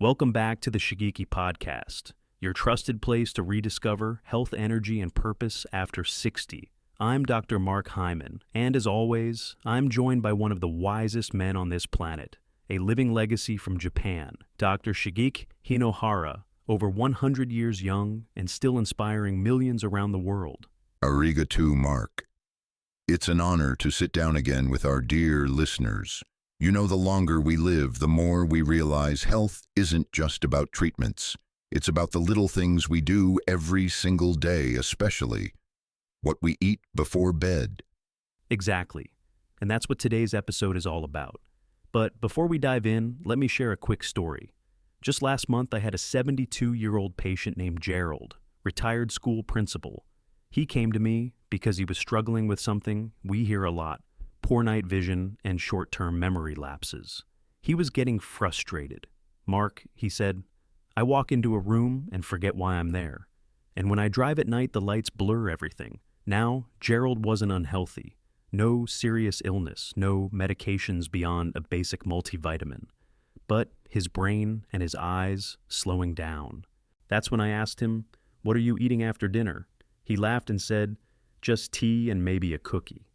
Welcome back to the Shigeaki Podcast, your trusted place to rediscover health, energy, and purpose after 60. I'm Dr. Mark Hyman, and as always, I'm joined by one of the wisest men on this planet, a living legacy from Japan, Dr. Shigeaki Hinohara, over 100 years young and still inspiring millions around the world. Arigato, Mark. It's an honor to sit down again with our dear listeners. You know, the longer we live, the more we realize health isn't just about treatments. It's about the little things we do every single day, especially what we eat before bed. Exactly. And that's what today's episode is all about. But before we dive in, let me share a quick story. Just last month, I had a 72-year-old patient named Gerald, retired school principal. He came to me because he was struggling with something we hear a lot: poor night vision and short-term memory lapses. He was getting frustrated. "Mark," he said, "I walk into a room and forget why I'm there. And when I drive at night, the lights blur everything." Now, Gerald wasn't unhealthy. No serious illness, no medications beyond a basic multivitamin. But his brain and his eyes slowing down. That's when I asked him, "What are you eating after dinner?" He laughed and said, "Just tea and maybe a cookie."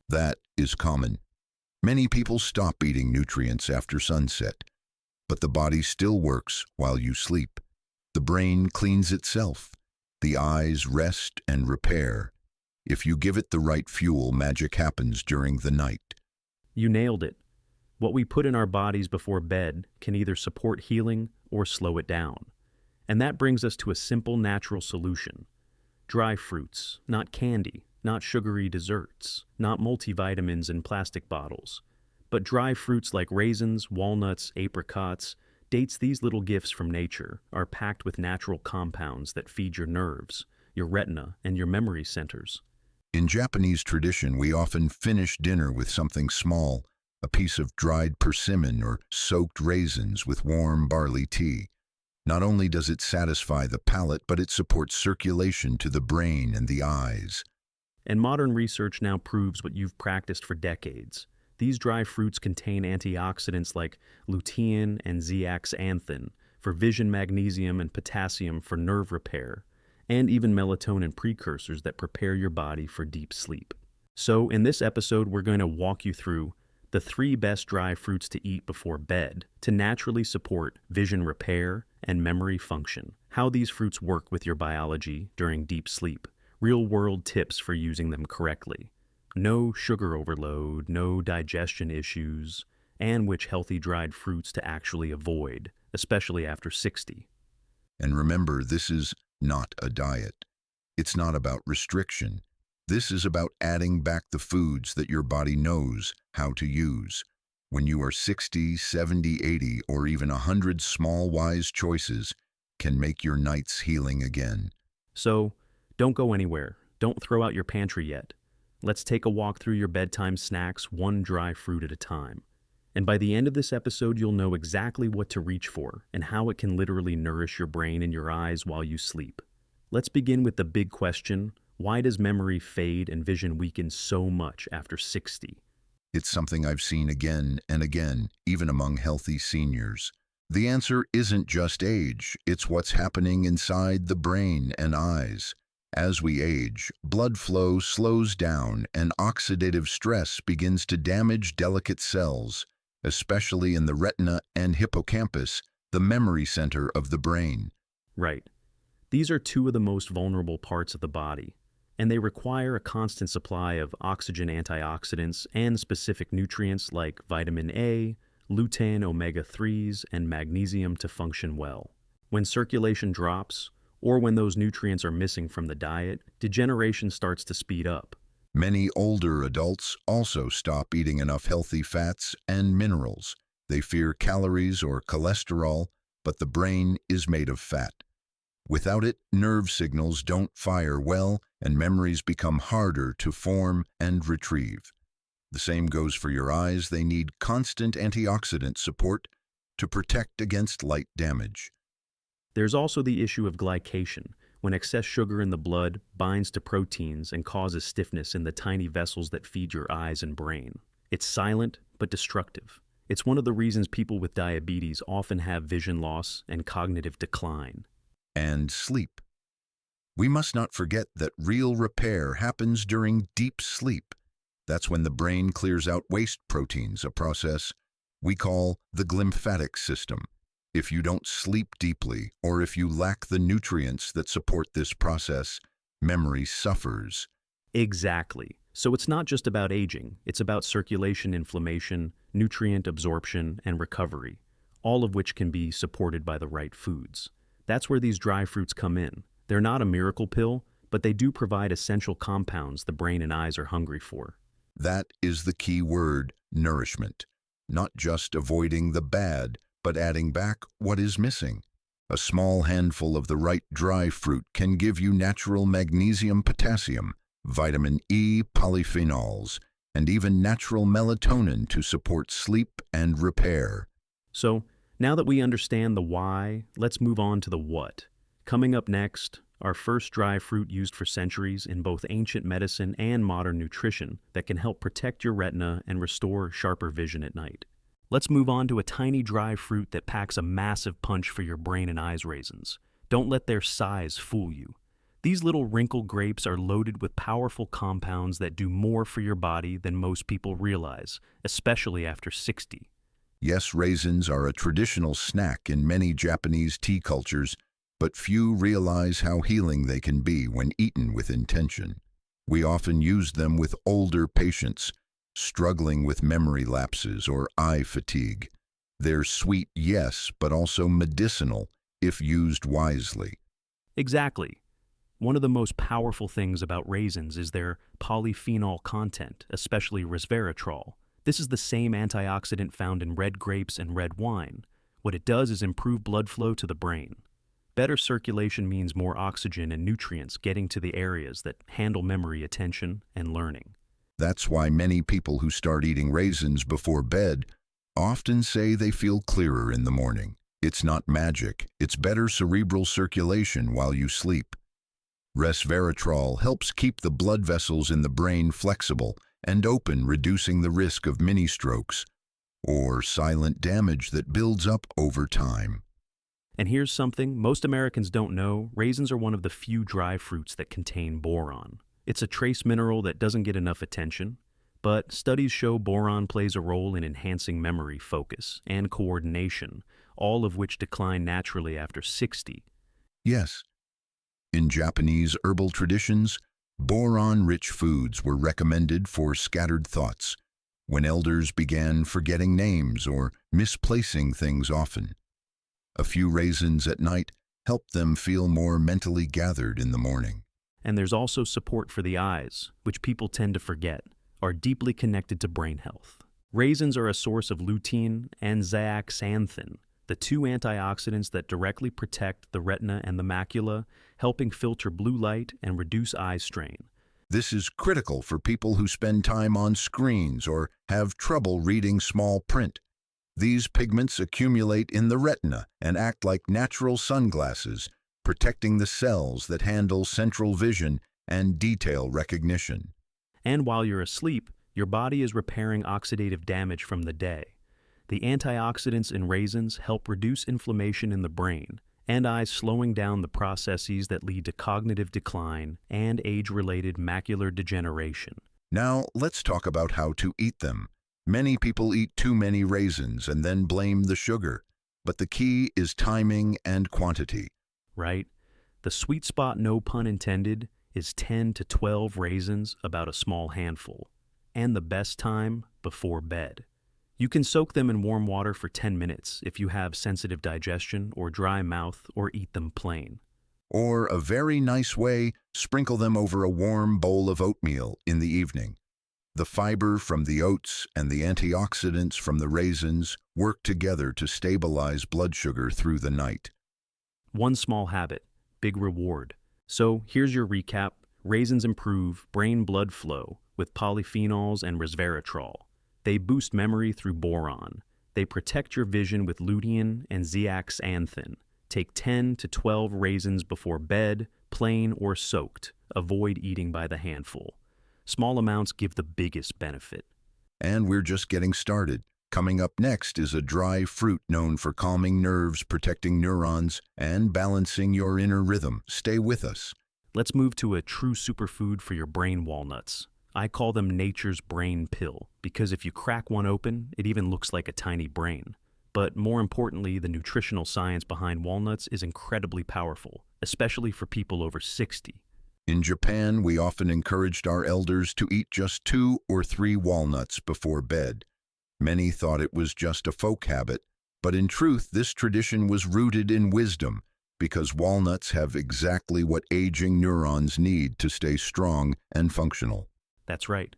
That is common. Many people stop eating nutrients after sunset, but the body still works while you sleep. The brain cleans itself. The eyes rest and repair. If you give it the right fuel, magic happens during the night. You nailed it. What we put in our bodies before bed can either support healing or slow it down. And that brings us to a simple natural solution. Dry fruits, not candy, not sugary desserts, not multivitamins in plastic bottles, but dry fruits like raisins, walnuts, apricots, dates. These little gifts from nature are packed with natural compounds that feed your nerves, your retina, and your memory centers. In Japanese tradition, we often finish dinner with something small, a piece of dried persimmon or soaked raisins with warm barley tea. Not only does it satisfy the palate, but it supports circulation to the brain and the eyes. And modern research now proves what you've practiced for decades. These dry fruits contain antioxidants like lutein and zeaxanthin for vision, magnesium and potassium for nerve repair, and even melatonin precursors that prepare your body for deep sleep. So in this episode, we're going to walk you through the 3 best dry fruits to eat before bed to naturally support vision repair and memory function, how these fruits work with your biology during deep sleep, real-world tips for using them correctly, no sugar overload, no digestion issues, and which healthy dried fruits to actually avoid, especially after 60. And remember, this is not a diet. It's not about restriction. This is about adding back the foods that your body knows how to use. When you are 60, 70, 80, or even 100, small wise choices can make your nights healing again. So, don't go anywhere. Don't throw out your pantry yet. Let's take a walk through your bedtime snacks, one dry fruit at a time. And by the end of this episode, you'll know exactly what to reach for and how it can literally nourish your brain and your eyes while you sleep. Let's begin with the big question: why does memory fade and vision weaken so much after 60? It's something I've seen again and again, even among healthy seniors. The answer isn't just age, it's what's happening inside the brain and eyes. As we age, blood flow slows down and oxidative stress begins to damage delicate cells, especially in the retina and hippocampus, the memory center of the brain. Right. These are 2 of the most vulnerable parts of the body, and they require a constant supply of oxygen antioxidants and specific nutrients like vitamin A, lutein, omega-3s, and magnesium to function well. When circulation drops, or when those nutrients are missing from the diet, degeneration starts to speed up. Many older adults also stop eating enough healthy fats and minerals. They fear calories or cholesterol, but the brain is made of fat. Without it, nerve signals don't fire well, and memories become harder to form and retrieve. The same goes for your eyes. They need constant antioxidant support to protect against light damage. There's also the issue of glycation, when excess sugar in the blood binds to proteins and causes stiffness in the tiny vessels that feed your eyes and brain. It's silent but destructive. It's one of the reasons people with diabetes often have vision loss and cognitive decline. And sleep. We must not forget that real repair happens during deep sleep. That's when the brain clears out waste proteins, a process we call the glymphatic system. If you don't sleep deeply, or if you lack the nutrients that support this process, memory suffers. Exactly. So it's not just about aging, it's about circulation inflammation, nutrient absorption, and recovery, all of which can be supported by the right foods. That's where these dry fruits come in. They're not a miracle pill, but they do provide essential compounds the brain and eyes are hungry for. That is the key word, nourishment. Not just avoiding the bad, but adding back what is missing. A small handful of the right dry fruit can give you natural magnesium, potassium, vitamin E, polyphenols, and even natural melatonin to support sleep and repair. So, now that we understand the why, let's move on to the what. Coming up next, our first dry fruit used for centuries in both ancient medicine and modern nutrition that can help protect your retina and restore sharper vision at night. Let's move on to a tiny dry fruit that packs a massive punch for your brain and eyes, raisins. Don't let their size fool you. These little wrinkled grapes are loaded with powerful compounds that do more for your body than most people realize, especially after 60. Yes, raisins are a traditional snack in many Japanese tea cultures, but few realize how healing they can be when eaten with intention. We often use them with older patients, struggling with memory lapses or eye fatigue. They're sweet, yes, but also medicinal if used wisely. Exactly. One of the most powerful things about raisins is their polyphenol content, especially resveratrol. This is the same antioxidant found in red grapes and red wine. What it does is improve blood flow to the brain. Better circulation means more oxygen and nutrients getting to the areas that handle memory, attention, and learning. That's why many people who start eating raisins before bed often say they feel clearer in the morning. It's not magic, it's better cerebral circulation while you sleep. Resveratrol helps keep the blood vessels in the brain flexible and open, reducing the risk of mini strokes or silent damage that builds up over time. And here's something most Americans don't know: raisins are one of the few dry fruits that contain boron. It's a trace mineral that doesn't get enough attention, but studies show boron plays a role in enhancing memory, focus, and coordination, all of which decline naturally after 60. Yes, in Japanese herbal traditions, boron-rich foods were recommended for scattered thoughts, when elders began forgetting names or misplacing things often. A few raisins at night helped them feel more mentally gathered in the morning. And there's also support for the eyes, which people tend to forget, are deeply connected to brain health. Raisins are a source of lutein and zeaxanthin, the two antioxidants that directly protect the retina and the macula, helping filter blue light and reduce eye strain. This is critical for people who spend time on screens or have trouble reading small print. These pigments accumulate in the retina and act like natural sunglasses, protecting the cells that handle central vision and detail recognition. And while you're asleep, your body is repairing oxidative damage from the day. The antioxidants in raisins help reduce inflammation in the brain and eyes, slowing down the processes that lead to cognitive decline and age-related macular degeneration. Now, let's talk about how to eat them. Many people eat too many raisins and then blame the sugar, but the key is timing and quantity. Right? The sweet spot, no pun intended, is 10 to 12 raisins, about a small handful. And the best time, before bed. You can soak them in warm water for 10 minutes if you have sensitive digestion or dry mouth, or eat them plain. Or a very nice way, sprinkle them over a warm bowl of oatmeal in the evening. The fiber from the oats and the antioxidants from the raisins work together to stabilize blood sugar through the night. One small habit, big reward. So here's your recap. Raisins improve brain blood flow with polyphenols and resveratrol. They boost memory through boron. They protect your vision with lutein and zeaxanthin. Take 10 to 12 raisins before bed, plain or soaked. Avoid eating by the handful. Small amounts give the biggest benefit. And we're just getting started. Coming up next is a dry fruit known for calming nerves, protecting neurons, and balancing your inner rhythm. Stay with us. Let's move to a true superfood for your brain, walnuts. I call them nature's brain pill because if you crack one open, it even looks like a tiny brain. But more importantly, the nutritional science behind walnuts is incredibly powerful, especially for people over 60. In Japan, we often encouraged our elders to eat just 2 or 3 walnuts before bed. Many thought it was just a folk habit, but in truth, this tradition was rooted in wisdom because walnuts have exactly what aging neurons need to stay strong and functional. That's right.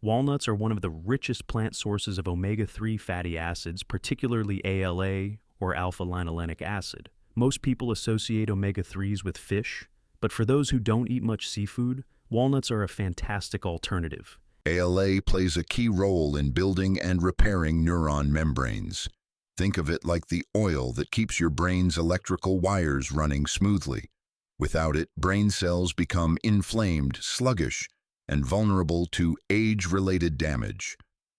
Walnuts are one of the richest plant sources of omega-3 fatty acids, particularly ALA or alpha-linolenic acid. Most people associate omega-3s with fish, but for those who don't eat much seafood, walnuts are a fantastic alternative. ALA plays a key role in building and repairing neuron membranes. Think of it like the oil that keeps your brain's electrical wires running smoothly. Without it, brain cells become inflamed, sluggish, and vulnerable to age-related damage.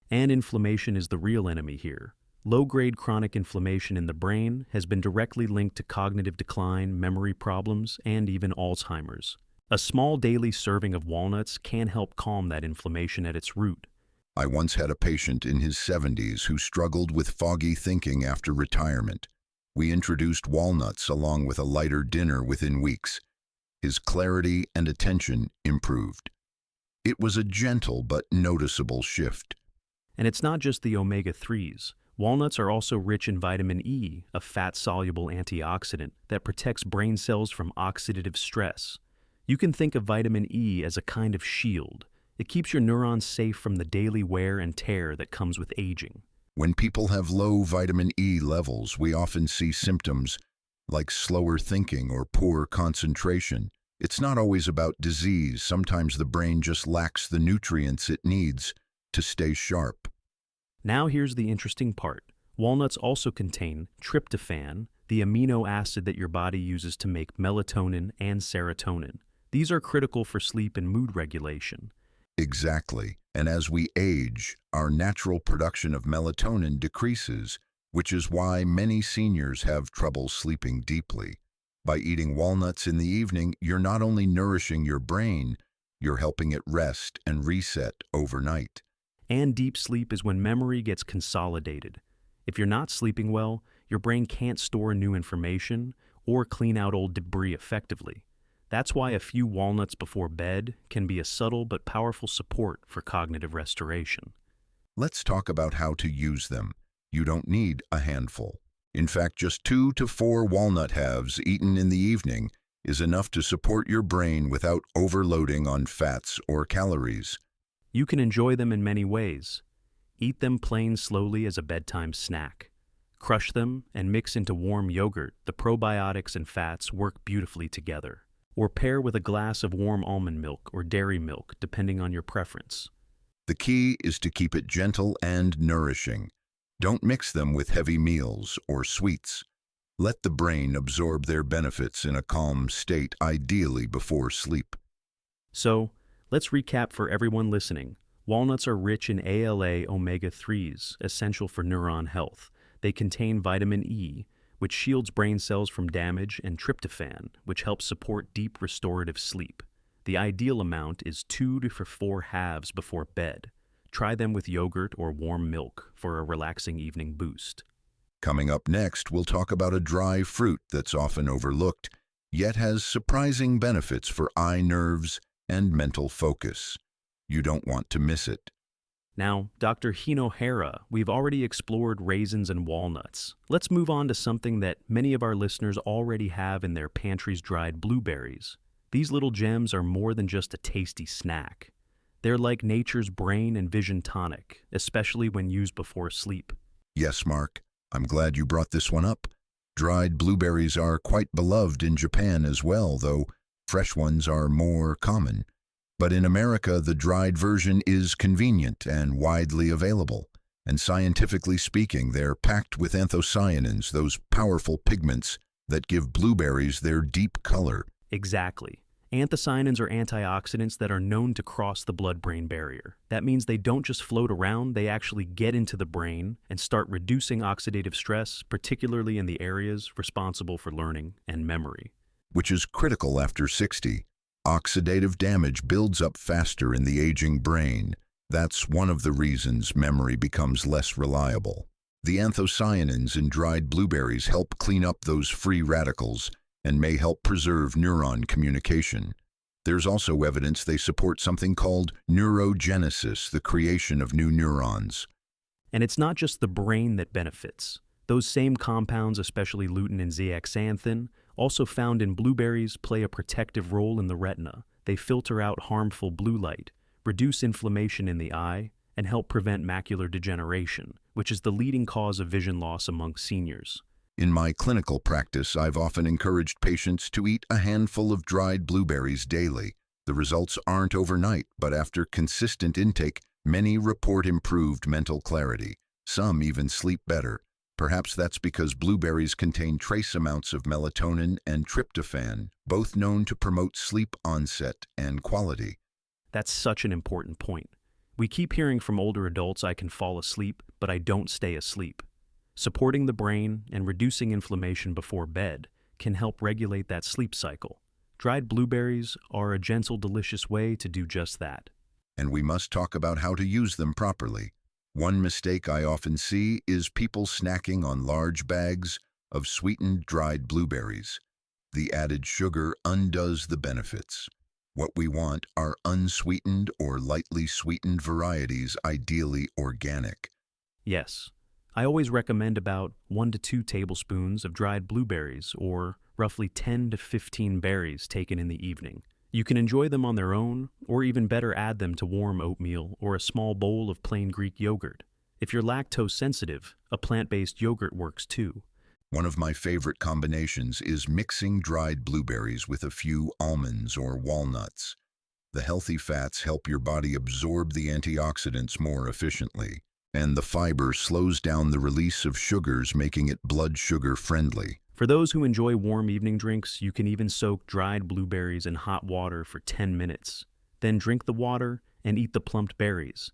And inflammation is the real enemy here. Low-grade chronic inflammation in the brain has been directly linked to cognitive decline, memory problems, and even Alzheimer's. A small daily serving of walnuts can help calm that inflammation at its root. I once had a patient in his 70s who struggled with foggy thinking after retirement. We introduced walnuts along with a lighter dinner within weeks. His clarity and attention improved. It was a gentle but noticeable shift. And it's not just the omega-3s. Walnuts are also rich in vitamin E, a fat-soluble antioxidant that protects brain cells from oxidative stress. You can think of vitamin E as a kind of shield. It keeps your neurons safe from the daily wear and tear that comes with aging. When people have low vitamin E levels, we often see symptoms like slower thinking or poor concentration. It's not always about disease. Sometimes the brain just lacks the nutrients it needs to stay sharp. Now here's the interesting part. Walnuts also contain tryptophan, the amino acid that your body uses to make melatonin and serotonin. These are critical for sleep and mood regulation. Exactly. And as we age, our natural production of melatonin decreases, which is why many seniors have trouble sleeping deeply. By eating walnuts in the evening, you're not only nourishing your brain, you're helping it rest and reset overnight. And deep sleep is when memory gets consolidated. If you're not sleeping well, your brain can't store new information or clean out old debris effectively. That's why a few walnuts before bed can be a subtle but powerful support for cognitive restoration. Let's talk about how to use them. You don't need a handful. In fact, just 2 to 4 walnut halves eaten in the evening is enough to support your brain without overloading on fats or calories. You can enjoy them in many ways. Eat them plain slowly as a bedtime snack. Crush them and mix into warm yogurt. The probiotics and fats work beautifully together. Or pair with a glass of warm almond milk or dairy milk, depending on your preference. The key is to keep it gentle and nourishing. Don't mix them with heavy meals or sweets. Let the brain absorb their benefits in a calm state, ideally before sleep. So, let's recap for everyone listening. Walnuts are rich in ALA omega-3s, essential for neuron health. They contain vitamin E, which shields brain cells from damage, and tryptophan, which helps support deep restorative sleep. The ideal amount is 2 to 4 halves before bed. Try them with yogurt or warm milk for a relaxing evening boost. Coming up next, we'll talk about a dry fruit that's often overlooked, yet has surprising benefits for eye nerves and mental focus. You don't want to miss it. Now, Dr. Hinohara, we've already explored raisins and walnuts. Let's move on to something that many of our listeners already have in their pantries: dried blueberries. These little gems are more than just a tasty snack. They're like nature's brain and vision tonic, especially when used before sleep. Yes, Mark, I'm glad you brought this one up. Dried blueberries are quite beloved in Japan as well, though fresh ones are more common. But in America, the dried version is convenient and widely available. And scientifically speaking, they're packed with anthocyanins, those powerful pigments that give blueberries their deep color. Exactly. Anthocyanins are antioxidants that are known to cross the blood-brain barrier. That means they don't just float around, they actually get into the brain and start reducing oxidative stress, particularly in the areas responsible for learning and memory. Which is critical after 60. Oxidative damage builds up faster in the aging brain. That's one of the reasons memory becomes less reliable. The anthocyanins in dried blueberries help clean up those free radicals and may help preserve neuron communication. There's also evidence they support something called neurogenesis, the creation of new neurons. And it's not just the brain that benefits. Those same compounds, especially lutein and zeaxanthin, also found in blueberries, play a protective role in the retina. They filter out harmful blue light, reduce inflammation in the eye, and help prevent macular degeneration, which is the leading cause of vision loss among seniors. In my clinical practice, I've often encouraged patients to eat a handful of dried blueberries daily. The results aren't overnight, but after consistent intake, many report improved mental clarity. Some even sleep better. Perhaps that's because blueberries contain trace amounts of melatonin and tryptophan, both known to promote sleep onset and quality. That's such an important point. We keep hearing from older adults, I can fall asleep, but I don't stay asleep. Supporting the brain and reducing inflammation before bed can help regulate that sleep cycle. Dried blueberries are a gentle, delicious way to do just that. And we must talk about how to use them properly. One mistake I often see is people snacking on large bags of sweetened dried blueberries. The added sugar undoes the benefits. What we want are unsweetened or lightly sweetened varieties, ideally organic. Yes, I always recommend about 1 to 2 tablespoons of dried blueberries or roughly 10 to 15 berries taken in the evening. You can enjoy them on their own, or even better add them to warm oatmeal or a small bowl of plain Greek yogurt. If you're lactose sensitive, a plant-based yogurt works too. One of my favorite combinations is mixing dried blueberries with a few almonds or walnuts. The healthy fats help your body absorb the antioxidants more efficiently, and the fiber slows down the release of sugars, making it blood sugar friendly. For those who enjoy warm evening drinks, you can even soak dried blueberries in hot water for 10 minutes. Then drink the water and eat the plumped berries.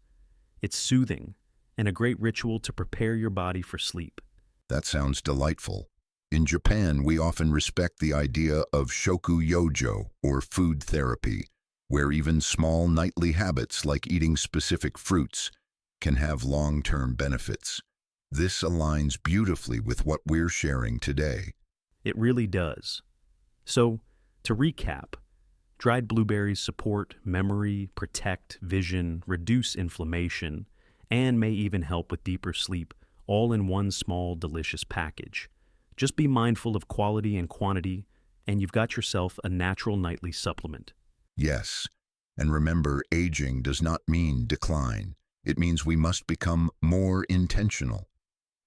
It's soothing and a great ritual to prepare your body for sleep. That sounds delightful. In Japan, we often respect the idea of shoku-yojo, or food therapy, where even small nightly habits like eating specific fruits can have long-term benefits. This aligns beautifully with what we're sharing today. It really does. So, to recap, dried blueberries support memory, protect vision, reduce inflammation, and may even help with deeper sleep, all in one small, delicious package. Just be mindful of quality and quantity, and you've got yourself a natural nightly supplement. Yes, and remember, aging does not mean decline. It means we must become more intentional.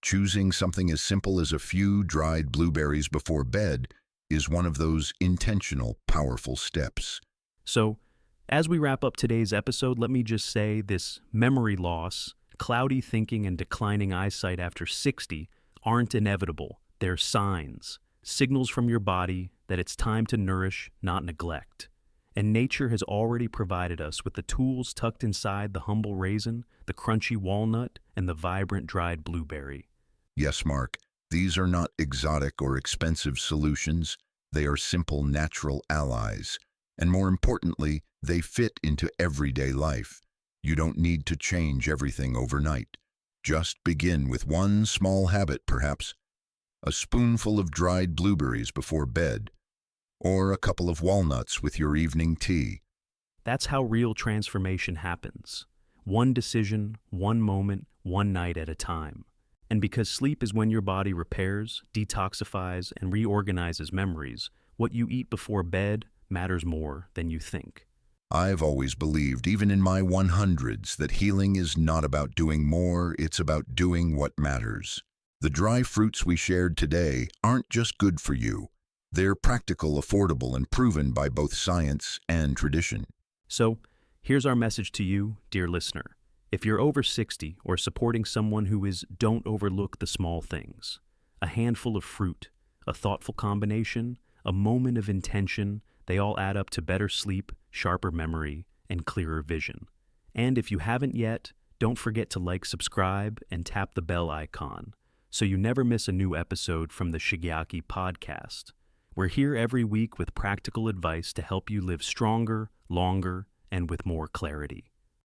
Choosing something as simple as a few dried blueberries before bed is one of those intentional, powerful steps. So, as we wrap up today's episode, let me just say this: memory loss, cloudy thinking, and declining eyesight after 60 aren't inevitable. They're signs, signals from your body that it's time to nourish, not neglect. And nature has already provided us with the tools tucked inside the humble raisin, the crunchy walnut, and the vibrant dried blueberry. Yes, Mark, these are not exotic or expensive solutions. They are simple, natural allies. And more importantly, they fit into everyday life. You don't need to change everything overnight. Just begin with one small habit, perhaps. A spoonful of dried blueberries before bed, or a couple of walnuts with your evening tea. That's how real transformation happens. One decision, one moment, one night at a time. And because sleep is when your body repairs, detoxifies, and reorganizes memories, what you eat before bed matters more than you think. I've always believed, even in my 100s, that healing is not about doing more, it's about doing what matters. The dry fruits we shared today aren't just good for you. They're practical, affordable, and proven by both science and tradition. So, here's our message to you, dear listener. If you're over 60 or supporting someone who is, don't overlook the small things. A handful of fruit, a thoughtful combination, a moment of intention They all add up to better sleep, sharper memory, and clearer vision. And if you haven't yet, don't forget to like, subscribe, and tap the bell icon so you never miss a new episode from the Shigeaki Podcast. We're here every week with practical advice to help you live stronger, longer, and with more clarity.